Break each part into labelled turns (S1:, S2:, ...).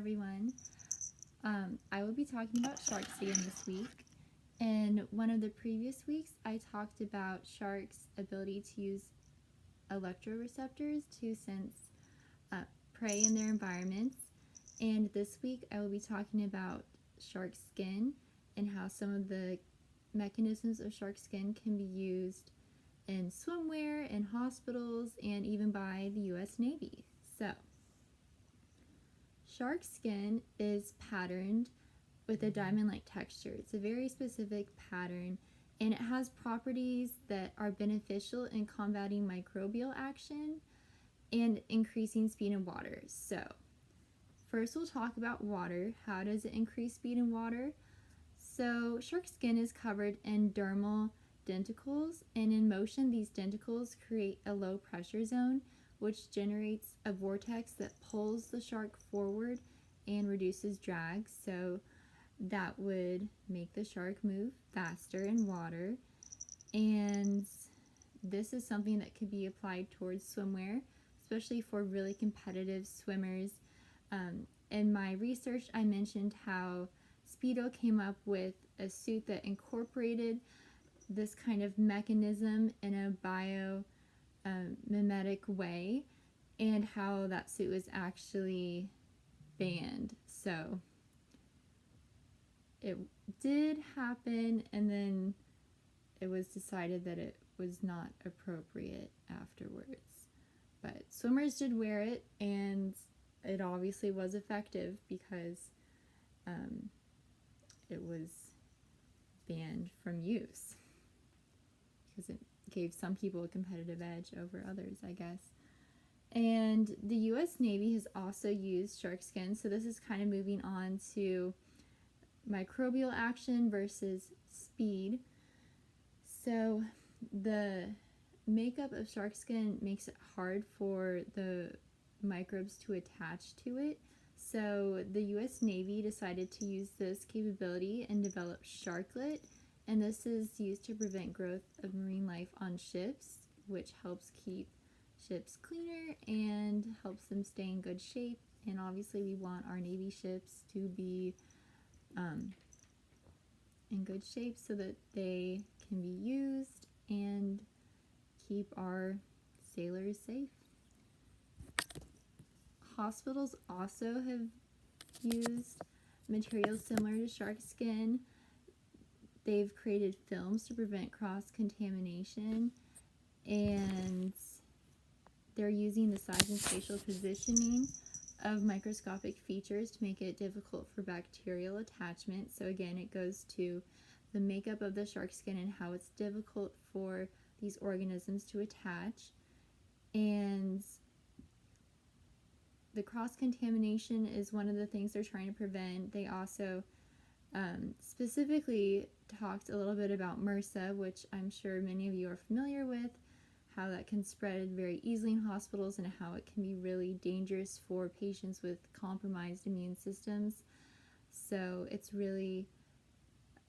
S1: everyone. I will be talking about sharks again this week. In one of the previous weeks, I talked about sharks' ability to use electroreceptors to sense prey in their environments. And this week, I will be talking about shark skin and how some of the mechanisms of shark skin can be used in swimwear, in hospitals, and even by the U.S. Navy. So, shark skin is patterned with a diamond-like texture. It's a very specific pattern, and it has properties that are beneficial in combating microbial action and increasing speed in water. So, first we'll talk about water. How does it increase speed in water? So, shark skin is covered in dermal denticles, and in motion, these denticles create a low pressure zone, which generates a vortex that pulls the shark forward and reduces drag. So, that would make the shark move faster in water. And this is something that could be applied towards swimwear, especially for really competitive swimmers. In my research, I mentioned how Speedo came up with a suit that incorporated this kind of mechanism in a biomimetic way, and how that suit was actually banned. So it did happen, and then it was decided that it was not appropriate afterwards. But swimmers did wear it, and it obviously was effective because it was banned from use, because it gave some people a competitive edge over others, I guess. And the U.S. Navy has also used shark skin, so this is kind of moving on to microbial action versus speed. So the makeup of shark skin makes it hard for the microbes to attach to it. So the U.S. Navy decided to use this capability and develop Sharklet, and this is used to prevent growth of marine life on ships, which helps keep ships cleaner and helps them stay in good shape. And obviously we want our Navy ships to be in good shape so that they can be used and keep our sailors safe. Hospitals also have used materials similar to shark skin. They've created films to prevent cross-contamination, and they're using the size and spatial positioning of microscopic features to make it difficult for bacterial attachment. So again, it goes to the makeup of the shark skin and how it's difficult for these organisms to attach. And the cross-contamination is one of the things they're trying to prevent. They also specifically talked a little bit about MRSA, which I'm sure many of you are familiar with, how that can spread very easily in hospitals and how it can be really dangerous for patients with compromised immune systems. So it's really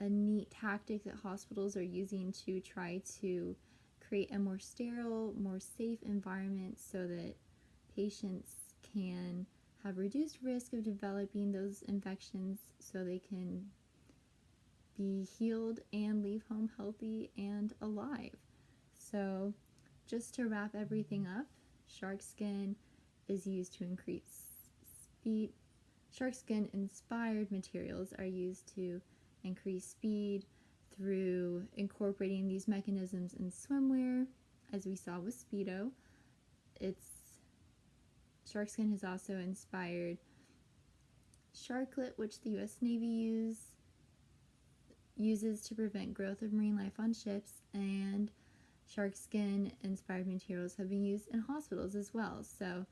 S1: a neat tactic that hospitals are using to try to create a more sterile, more safe environment so that patients can have reduced risk of developing those infections so they can be healed and leave home healthy and alive. So just to wrap everything up, shark skin is used to increase speed. Shark skin inspired materials are used to increase speed through incorporating these mechanisms in swimwear, as we saw with Speedo. Shark skin has also inspired Sharklet, which the U.S. Navy uses to prevent growth of marine life on ships, and shark skin inspired materials have been used in hospitals as well. So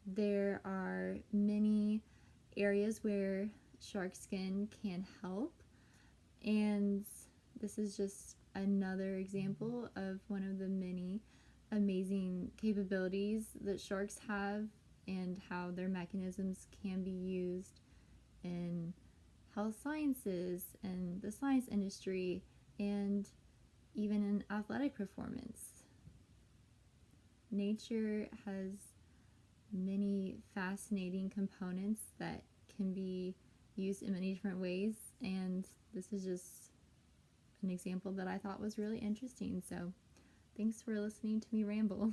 S1: there are many areas where shark skin can help, and this is just another example of one of the many amazing capabilities that sharks have and how their mechanisms can be used in health sciences and the science industry and even in athletic performance. Nature has many fascinating components that can be used in many different ways, and this is just an example that I thought was really interesting. So thanks for listening to me ramble.